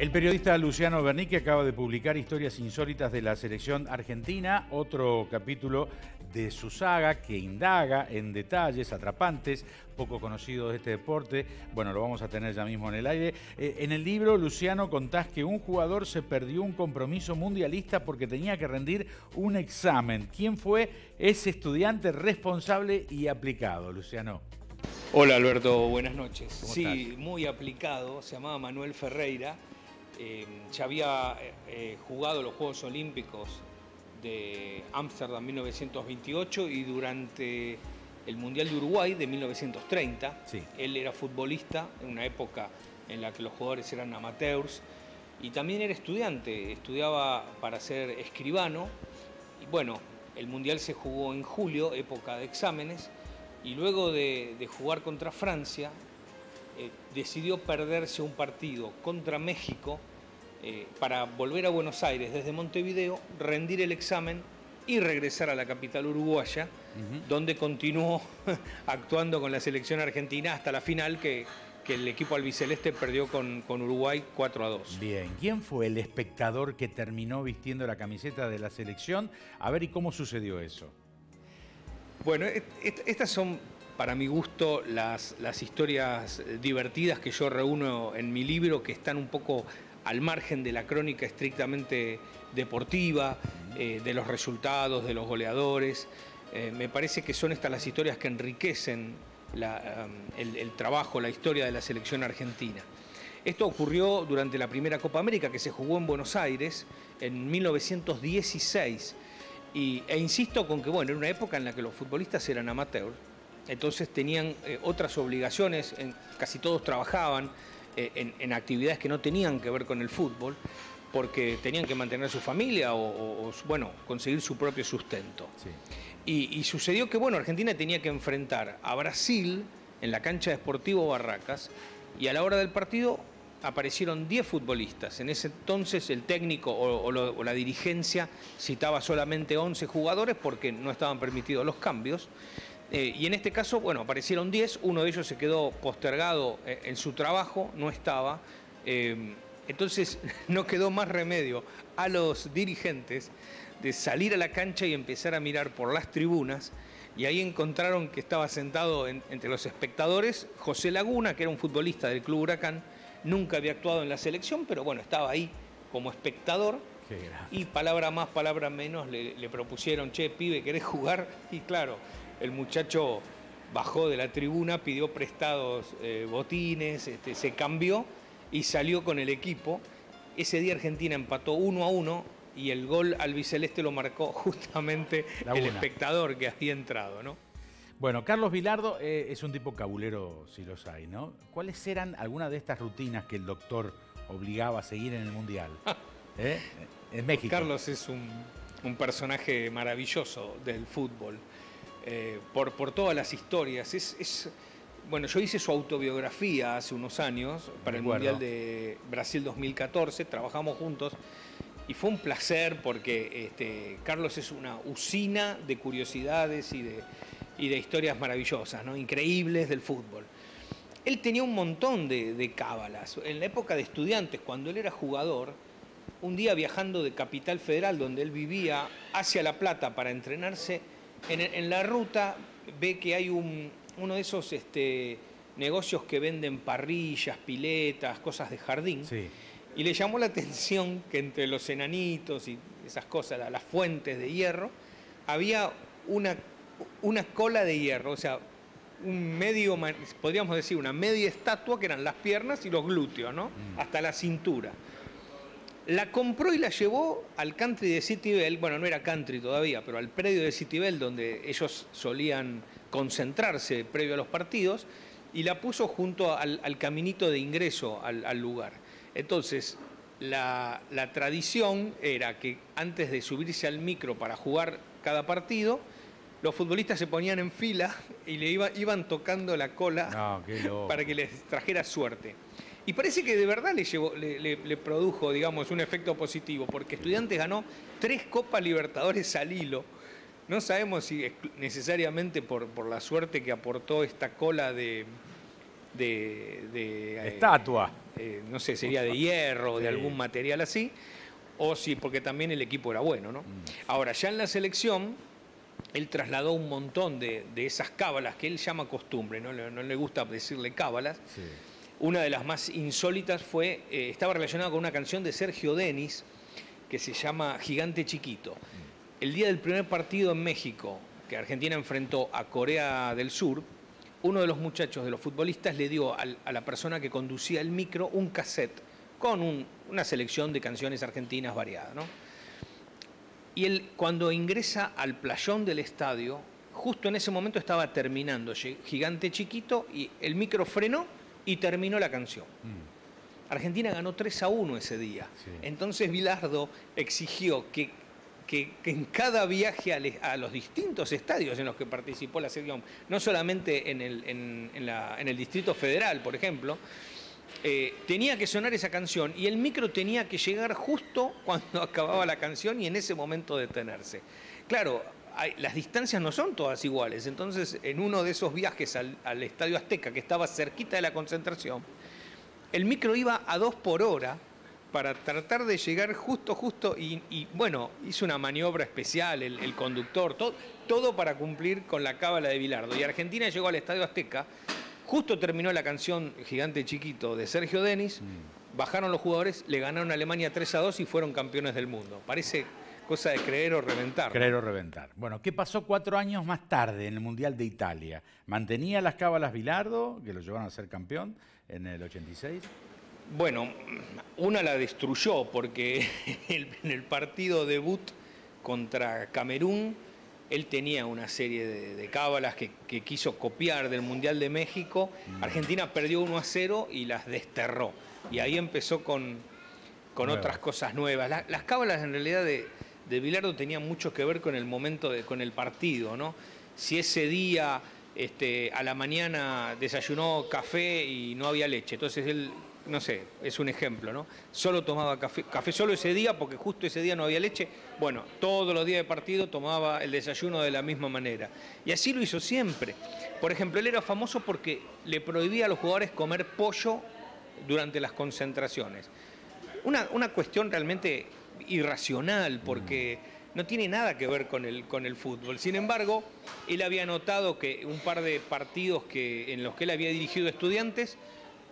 El periodista Luciano Bernique acaba de publicar Historias insólitas de la selección argentina, otro capítulo de su saga que indaga en detalles atrapantes, poco conocidos de este deporte. Bueno, lo vamos a tener ya mismo en el aire. En el libro, Luciano, contás que un jugador se perdió un compromiso mundialista porque tenía que rendir un examen. ¿Quién fue ese estudiante responsable y aplicado, Luciano? Hola Alberto, buenas noches. ¿Cómo estás? Muy aplicado, se llamaba Manuel Ferreira, ya había jugado los Juegos Olímpicos de Ámsterdam 1928 y durante el Mundial de Uruguay de 1930. Sí. Él era futbolista en una época en la que los jugadores eran amateurs y también era estudiante, estudiaba para ser escribano y bueno, el Mundial se jugó en julio, época de exámenes. Y luego de jugar contra Francia, decidió perderse un partido contra México para volver a Buenos Aires desde Montevideo, rendir el examen y regresar a la capital uruguaya, donde continuó actuando con la selección argentina hasta la final que el equipo albiceleste perdió con Uruguay 4-2. Bien, ¿quién fue el espectador que terminó vistiendo la camiseta de la selección? A ver, ¿y cómo sucedió eso? Bueno, estas son, para mi gusto, las historias divertidas que yo reúno en mi libro, que están un poco al margen de la crónica estrictamente deportiva, de los resultados, de los goleadores. Me parece que son estas las historias que enriquecen el trabajo, la historia de la selección argentina. Esto ocurrió durante la primera Copa América, que se jugó en Buenos Aires en 1916. E insisto con que, bueno, era una época en la que los futbolistas eran amateurs, entonces tenían otras obligaciones, casi todos trabajaban en actividades que no tenían que ver con el fútbol, porque tenían que mantener su familia bueno, conseguir su propio sustento. Sí. Y sucedió que, bueno, Argentina tenía que enfrentar a Brasil en la cancha de Sportivo Barracas, y a la hora del partido aparecieron 10 futbolistas. En ese entonces el técnico o la dirigencia citaba solamente 11 jugadores porque no estaban permitidos los cambios. Y en este caso, bueno, aparecieron 10, uno de ellos se quedó postergado en su trabajo, no estaba. Entonces no quedó más remedio a los dirigentes de salir a la cancha y empezar a mirar por las tribunas. Y ahí encontraron que estaba sentado entre los espectadores José Laguna, que era un futbolista del Club Huracán. Nunca había actuado en la selección, pero bueno, estaba ahí como espectador. Y palabra más, palabra menos, le propusieron, che, pibe, ¿querés jugar? Y claro, el muchacho bajó de la tribuna, pidió prestados botines, se cambió y salió con el equipo. Ese día Argentina empató 1-1 y el gol albiceleste lo marcó justamente el espectador que había entrado, ¿no? Bueno, Carlos Vilardo es un tipo cabulero, si los hay, ¿no? ¿Cuáles eran algunas de estas rutinas que el doctor obligaba a seguir en el Mundial? En México. Carlos es un personaje maravilloso del fútbol, por todas las historias. Bueno, yo hice su autobiografía hace unos años para el Mundial de Brasil 2014, trabajamos juntos. Y fue un placer porque Carlos es una usina de curiosidades y de historias maravillosas, ¿no? Increíbles del fútbol. Él tenía un montón de cábalas. En la época de estudiantes, cuando él era jugador, un día viajando de Capital Federal, donde él vivía, hacia La Plata para entrenarse, en la ruta ve que hay uno de esos negocios que venden parrillas, piletas, cosas de jardín. Sí. Y le llamó la atención que entre los enanitos y esas cosas, las fuentes de hierro, había una cola de hierro, o sea, podríamos decir, una media estatua que eran las piernas y los glúteos, ¿no? Hasta la cintura. La compró y la llevó al country de Citibel, bueno, no era country todavía, pero al predio de Citibel, donde ellos solían concentrarse previo a los partidos, y la puso junto al caminito de ingreso al lugar. Entonces, la tradición era que antes de subirse al micro para jugar cada partido, los futbolistas se ponían en fila y le iban tocando la cola para que les trajera suerte. Y parece que de verdad le produjo, digamos, un efecto positivo, porque Estudiantes ganó 3 Copas Libertadores al hilo. No sabemos si necesariamente por la suerte que aportó esta cola de estatua. No sé, sería de hierro, de algún material así, o sí, porque también el equipo era bueno, ¿no? Ahora, ya en la selección, él trasladó un montón de esas cábalas que él llama costumbre, no le gusta decirle cábalas. Sí. Una de las más insólitas fue, estaba relacionada con una canción de Sergio Denis, que se llama Gigante Chiquito. El día del primer partido en México, que Argentina enfrentó a Corea del Sur, uno de los muchachos de los futbolistas le dio a la persona que conducía el micro un cassette con una selección de canciones argentinas variadas, ¿no? Y él, cuando ingresa al playón del estadio, justo en ese momento estaba terminando Gigante Chiquito y el micro frenó y terminó la canción. Argentina ganó 3-1 ese día. Sí. Entonces Bilardo exigió que en cada viaje a los distintos estadios en los que participó la selección, no solamente en el Distrito Federal, por ejemplo, tenía que sonar esa canción y el micro tenía que llegar justo cuando acababa la canción y en ese momento detenerse. Claro, las distancias no son todas iguales, entonces en uno de esos viajes al Estadio Azteca, que estaba cerquita de la concentración, el micro iba a 2 por hora para tratar de llegar justo y bueno, hizo una maniobra especial el conductor, todo para cumplir con la cábala de Bilardo. Y Argentina llegó al Estadio Azteca, justo terminó la canción Gigante Chiquito de Sergio Denis, bajaron los jugadores, le ganaron a Alemania 3-2 y fueron campeones del mundo. Parece cosa de creer o reventar. Creer o reventar. Bueno, ¿qué pasó 4 años más tarde en el Mundial de Italia? ¿Mantenía las cábalas Bilardo, que lo llevaron a ser campeón en el 86? Bueno, una la destruyó porque en el partido debut contra Camerún, él tenía una serie de cábalas que quiso copiar del Mundial de México. Argentina perdió 1-0 y las desterró. Y ahí empezó con otras cosas nuevas. Las cábalas en realidad de Bilardo tenían mucho que ver con el momento, con el partido, ¿no? Si ese día a la mañana desayunó café y no había leche, entonces él, no sé, es un ejemplo, ¿no? Solo tomaba café solo ese día porque justo ese día no había leche. Bueno, todos los días de partido tomaba el desayuno de la misma manera. Y así lo hizo siempre. Por ejemplo, él era famoso porque le prohibía a los jugadores comer pollo durante las concentraciones. Una cuestión realmente irracional porque no tiene nada que ver con el fútbol. Sin embargo, él había notado que un par de partidos en los que él había dirigido Estudiantes,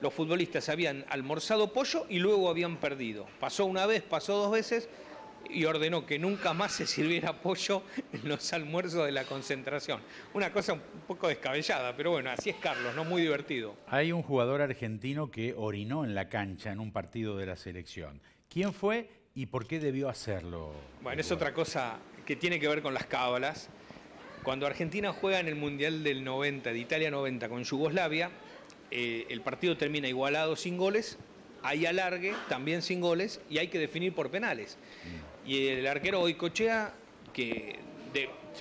los futbolistas habían almorzado pollo y luego habían perdido. Pasó una vez, pasó 2 veces y ordenó que nunca más se sirviera pollo en los almuerzos de la concentración. Una cosa un poco descabellada, pero bueno, así es Carlos, ¿no? Muy divertido. Hay un jugador argentino que orinó en la cancha en un partido de la selección. ¿Quién fue y por qué debió hacerlo? Bueno, es otra cosa que tiene que ver con las cábalas. Cuando Argentina juega en el Mundial del 90, de Italia 90, con Yugoslavia, el partido termina igualado sin goles, hay alargue también sin goles y hay que definir por penales. Y el arquero Goicoechea, que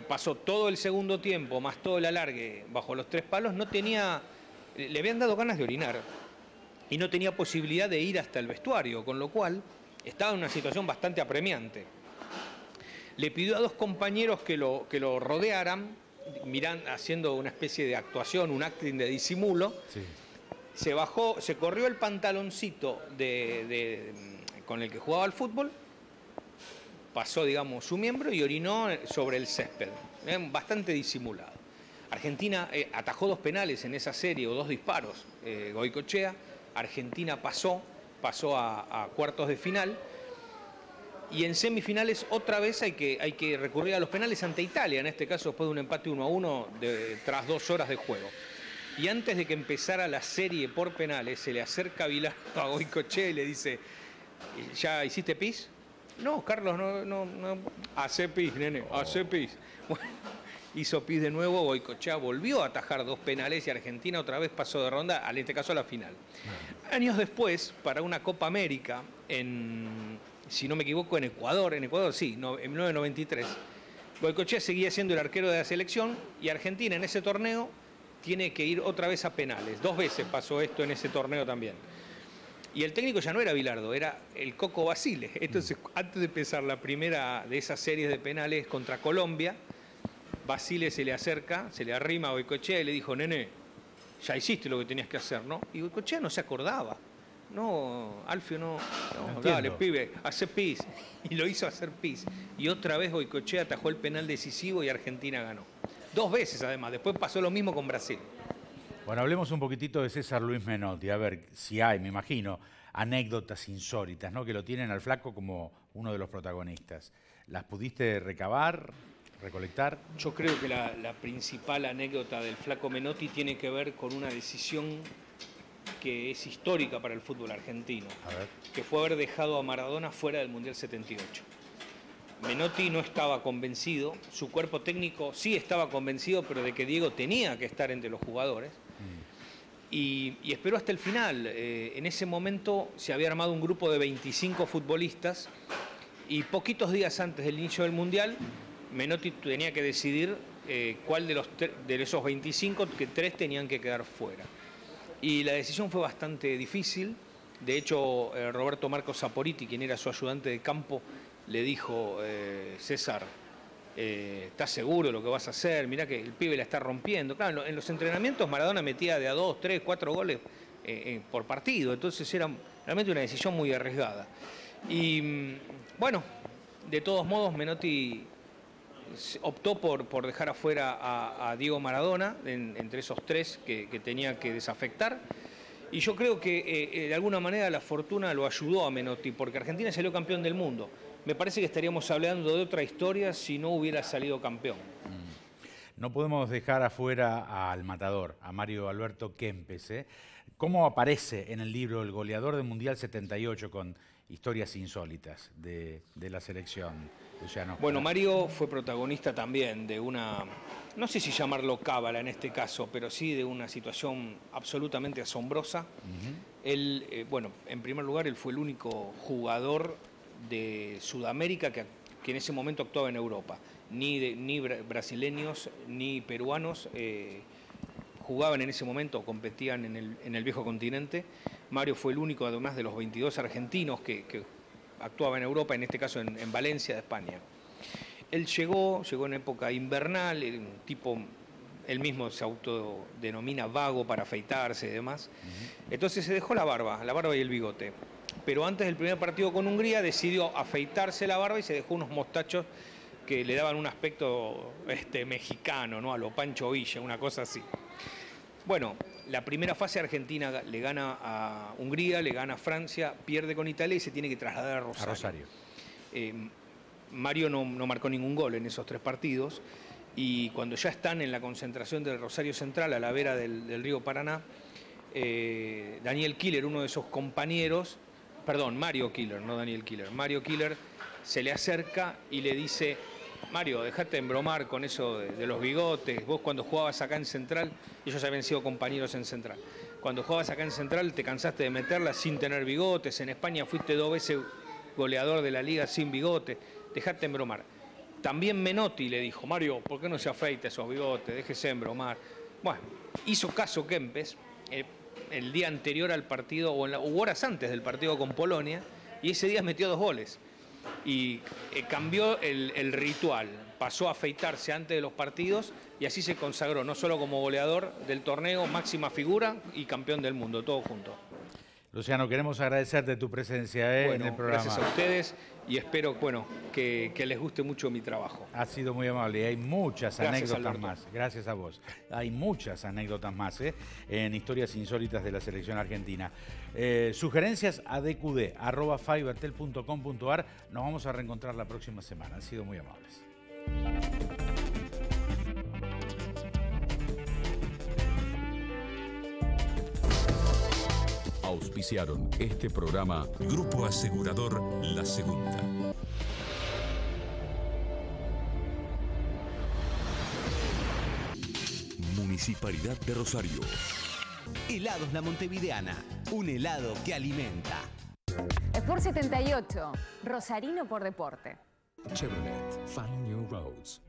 pasó todo el segundo tiempo más todo el alargue bajo los 3 palos, le habían dado ganas de orinar y no tenía posibilidad de ir hasta el vestuario, con lo cual estaba en una situación bastante apremiante. Le pidió a 2 compañeros que lo rodearan, haciendo una especie de actuación, un acting de disimulo. Sí. Se bajó, se corrió el pantaloncito con el que jugaba al fútbol, pasó, digamos, su miembro y orinó sobre el césped, bastante disimulado. Argentina atajó 2 penales en esa serie, o 2 disparos, Goicoechea. Argentina pasó a cuartos de final. Y en semifinales otra vez hay que recurrir a los penales ante Italia, en este caso después de un empate 1-1 tras 2 horas de juego. Y antes de que empezara la serie por penales, se le acerca Bilardo a Goicoechea y le dice, ¿ya hiciste pis? No, Carlos, no. Hacé pis, nene, hacé pis. Bueno, hizo pis de nuevo, Goicoechea volvió a atajar 2 penales y Argentina otra vez pasó de ronda, en este caso a la final. Años después, para una Copa América, si no me equivoco, en Ecuador sí, en 1993, Goicoechea seguía siendo el arquero de la selección y Argentina en ese torneo tiene que ir otra vez a penales. 2 veces pasó esto en ese torneo también. Y el técnico ya no era Bilardo, era el Coco Basile. Entonces, antes de empezar la primera de esas series de penales contra Colombia, Basile se le acerca, se le arrima a Goicoechea y le dijo, nene, ya hiciste lo que tenías que hacer, ¿no? Y Goicoechea no se acordaba. No, Alfio, no dale, pibe, hace pis. Y lo hizo hacer pis. Y otra vez Goicoechea atajó el penal decisivo y Argentina ganó. 2 veces además, después pasó lo mismo con Brasil. Bueno, hablemos un poquitito de César Luis Menotti, a ver si hay, me imagino, anécdotas insólitas, ¿no? Que lo tienen al Flaco como uno de los protagonistas. ¿Las pudiste recabar, recolectar? Yo creo que la principal anécdota del Flaco Menotti tiene que ver con una decisión que es histórica para el fútbol argentino, que fue haber dejado a Maradona fuera del Mundial 78. Menotti no estaba convencido, su cuerpo técnico sí estaba convencido, pero de que Diego tenía que estar entre los jugadores. Y esperó hasta el final. En ese momento se había armado un grupo de 25 futbolistas y poquitos días antes del inicio del Mundial, Menotti tenía que decidir cuál de esos 25, que 3 tenían que quedar fuera. Y la decisión fue bastante difícil. De hecho, Roberto Marcos Saporiti, quien era su ayudante de campo, le dijo, César, ¿estás seguro de lo que vas a hacer? Mirá que el pibe la está rompiendo. Claro, en los entrenamientos Maradona metía de a 2, 3, 4 goles por partido. Entonces era realmente una decisión muy arriesgada. Y bueno, de todos modos Menotti optó por dejar afuera a Diego Maradona, entre esos 3 que tenía que desafectar. Y yo creo que de alguna manera la fortuna lo ayudó a Menotti, porque Argentina salió campeón del mundo. Me parece que estaríamos hablando de otra historia si no hubiera salido campeón. No podemos dejar afuera al matador, a Mario Alberto Kempes, ¿eh? ¿Cómo aparece en el libro El goleador del Mundial 78 con historias insólitas de la selección, Luciano? Bueno, Mario fue protagonista también de una, no sé si llamarlo cábala en este caso, pero sí de una situación absolutamente asombrosa. Él, bueno, en primer lugar, él fue el único jugador de Sudamérica que en ese momento actuaba en Europa. Ni brasileños ni peruanos jugaban en ese momento, competían en el viejo continente. Mario fue el único, además de los 22 argentinos que actuaba en Europa, en este caso en Valencia, de España. Él llegó en época invernal, un tipo, él mismo se autodenomina vago para afeitarse y demás. Entonces se dejó la barba y el bigote. Pero antes del primer partido con Hungría decidió afeitarse la barba y se dejó unos mostachos que le daban un aspecto mexicano, ¿no? A lo Pancho Villa, una cosa así. Bueno, la primera fase Argentina le gana a Hungría, le gana a Francia, pierde con Italia y se tiene que trasladar a Rosario. Mario no marcó ningún gol en esos 3 partidos y cuando ya están en la concentración del Rosario Central, a la vera del río Paraná, Daniel Killer, uno de esos compañeros, perdón, Mario Killer, no Daniel Killer, Mario Killer se le acerca y le dice: Mario, dejate de embromar con eso de los bigotes. Vos cuando jugabas acá en Central, ellos habían sido compañeros en Central, cuando jugabas acá en Central te cansaste de meterla sin tener bigotes, en España fuiste 2 veces goleador de la liga sin bigote, dejate de embromar. También Menotti le dijo: Mario, ¿por qué no se afeita esos bigotes? Déjese de embromar. Bueno, hizo caso Kempes el día anterior al partido, o horas antes del partido con Polonia, y ese día metió 2 goles. Y cambió el ritual, pasó a afeitarse antes de los partidos y así se consagró no solo como goleador del torneo, máxima figura y campeón del mundo, todo junto. Luciano, queremos agradecerte tu presencia en el programa. Gracias a ustedes y espero que les guste mucho mi trabajo. Ha sido muy amable y hay muchas anécdotas más. Gracias a vos. Hay muchas anécdotas más en historias insólitas de la selección argentina. Sugerencias a dqd@fivertel.com.ar. Nos vamos a reencontrar la próxima semana. Han sido muy amables. Auspiciaron este programa Grupo Asegurador La Segunda. Municipalidad de Rosario. Helados La Montevideana, un helado que alimenta. Sport 78, Rosarino por deporte. Chevrolet, Find New Roads.